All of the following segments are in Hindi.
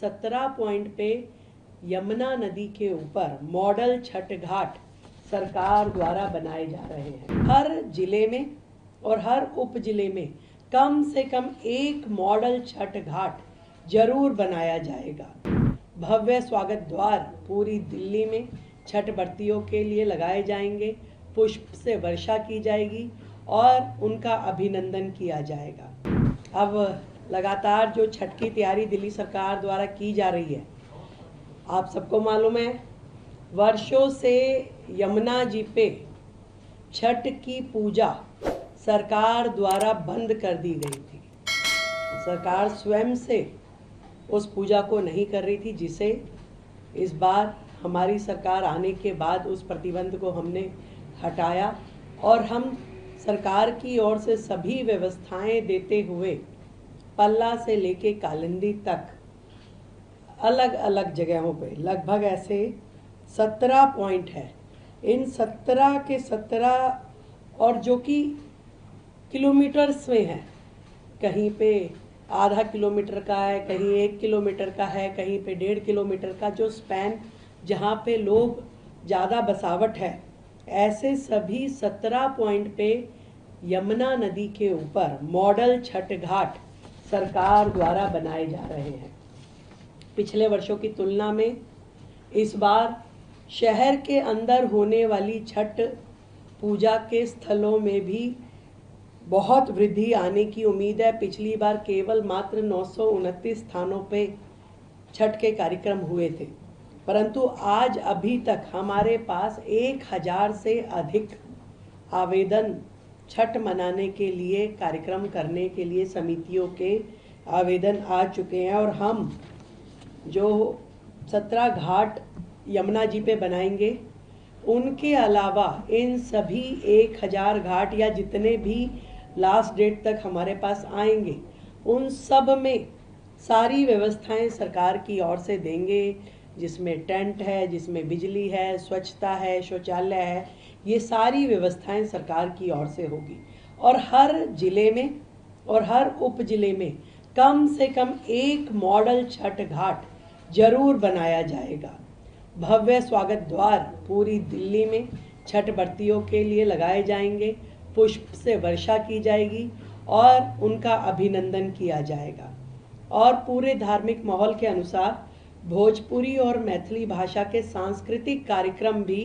17 पॉइंट पे यमुना नदी के ऊपर मॉडल छठ घाट सरकार द्वारा बनाए जा रहे हैं। हर जिले में और हर उप जिले में कम से कम एक मॉडल छठ घाट जरूर बनाया जाएगा। भव्य स्वागत द्वार पूरी दिल्ली में छठ व्रतियों के लिए लगाए जाएंगे, पुष्प से वर्षा की जाएगी और उनका अभिनंदन किया जाएगा। अब लगातार जो छठ की तैयारी दिल्ली सरकार द्वारा की जा रही है, आप सबको मालूम है वर्षों से यमुना जी पे छठ की पूजा सरकार द्वारा बंद कर दी गई थी। सरकार स्वयं से उस पूजा को नहीं कर रही थी, जिसे इस बार हमारी सरकार आने के बाद उस प्रतिबंध को हमने हटाया और हम सरकार की ओर से सभी व्यवस्थाएं देते हुए पल्ला से लेके कालिंदी तक अलग अलग जगहों पे लगभग ऐसे 17 पॉइंट है। इन 17 के 17 और जो कि किलोमीटर्स में है, कहीं पे आधा किलोमीटर का है, कहीं 1 किलोमीटर का है, कहीं पे 1.5 किलोमीटर का, जो स्पैन जहाँ पे लोग ज़्यादा बसावट है, ऐसे सभी 17 पॉइंट पे यमुना नदी के ऊपर मॉडल छठ घाट सरकार द्वारा बनाए जा रहे हैं। पिछले वर्षों की तुलना में इस बार शहर के अंदर होने वाली छठ पूजा के स्थलों में भी बहुत वृद्धि आने की उम्मीद है। पिछली बार केवल मात्र 929 स्थानों पे छठ के कार्यक्रम हुए थे, परंतु आज अभी तक हमारे पास 1000 से अधिक आवेदन छठ मनाने के लिए, कार्यक्रम करने के लिए समितियों के आवेदन आ चुके हैं। और हम जो 17 घाट यमुना जी पे बनाएंगे, उनके अलावा इन सभी 1000 घाट या जितने भी लास्ट डेट तक हमारे पास आएंगे, उन सब में सारी व्यवस्थाएं सरकार की ओर से देंगे, जिसमें टेंट है, जिसमें बिजली है, स्वच्छता है, शौचालय है, ये सारी व्यवस्थाएं सरकार की ओर से होगी। और हर जिले में और हर उप जिले में कम से कम एक मॉडल छठ घाट जरूर बनाया जाएगा। भव्य स्वागत द्वार पूरी दिल्ली में छठ व्रतियों के लिए लगाए जाएंगे, पुष्प से वर्षा की जाएगी और उनका अभिनंदन किया जाएगा। और पूरे धार्मिक माहौल के अनुसार भोजपुरी और मैथिली भाषा के सांस्कृतिक कार्यक्रम भी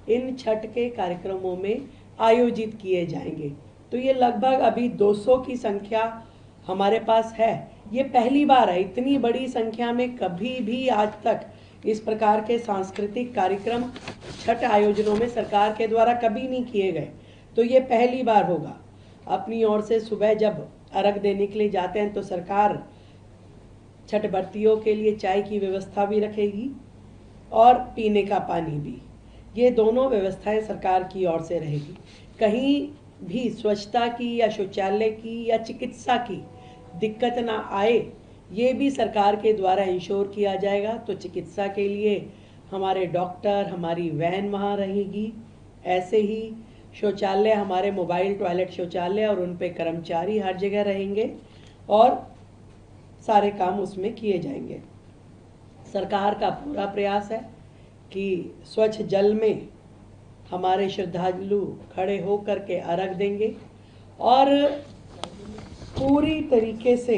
इन छठ के कार्यक्रमों में आयोजित किए जाएंगे। तो ये लगभग अभी 200 की संख्या हमारे पास है। ये पहली बार है, इतनी बड़ी संख्या में कभी भी आज तक इस प्रकार के सांस्कृतिक कार्यक्रम छठ आयोजनों में सरकार के द्वारा कभी नहीं किए गए, तो ये पहली बार होगा। अपनी ओर से सुबह जब अर्घ देने के लिए जाते हैं तो सरकार छठ व्रतियों के लिए चाय की व्यवस्था भी रखेगी और पीने का पानी भी। ये दोनों व्यवस्थाएं सरकार की ओर से रहेगी। कहीं भी स्वच्छता की या शौचालय की या चिकित्सा की दिक्कत ना आए, ये भी सरकार के द्वारा इंश्योर किया जाएगा। तो चिकित्सा के लिए हमारे डॉक्टर, हमारी वैन वहाँ रहेगी। ऐसे ही शौचालय, हमारे मोबाइल टॉयलेट शौचालय और उन पे कर्मचारी हर जगह रहेंगे और सारे काम उसमें किए जाएंगे। सरकार का पूरा प्रयास है कि स्वच्छ जल में हमारे श्रद्धालु खड़े होकर के अर्घ देंगे और पूरी तरीके से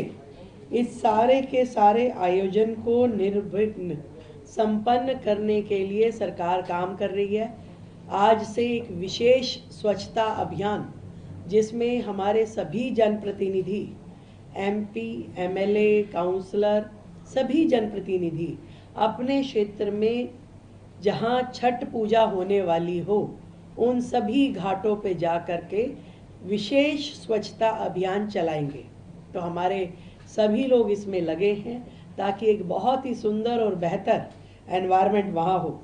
इस सारे के सारे आयोजन को निर्विघ्न संपन्न करने के लिए सरकार काम कर रही है। आज से एक विशेष स्वच्छता अभियान, जिसमें हमारे सभी जनप्रतिनिधि, MP, MLA, काउंसलर, सभी जनप्रतिनिधि अपने क्षेत्र में जहां छठ पूजा होने वाली हो, उन सभी घाटों पे जा कर के विशेष स्वच्छता अभियान चलाएंगे। तो हमारे सभी लोग इसमें लगे हैं ताकि एक बहुत ही सुंदर और बेहतर एनवायरनमेंट वहाँ हो।